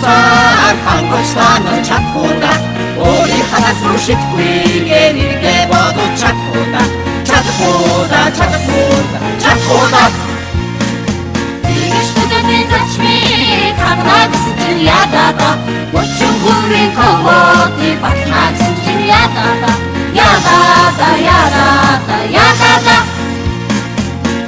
цаар хангалттай чадхуда өөрийн ханаас руу шитгэе нэргээ бодож чадхуда Иштэдэний зачмыг хагнаа гэсэн чинь ядада Өчөн хүрийн ководы батна гэсэн чинь ядада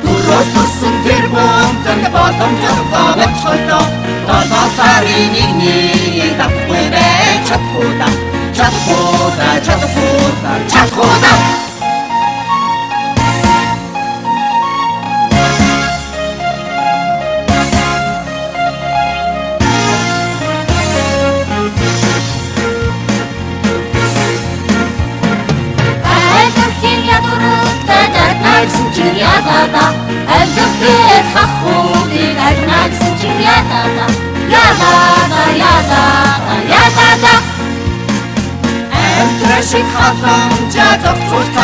Түрөөс тусан тэр бомтон боломжтой болчихлоо 7 сарын 1-ний давхгүй байж чадхуда Альдахэр хахуудыг арна гэсэн чинь ядада Амтрашиг халамжаа зогцуулж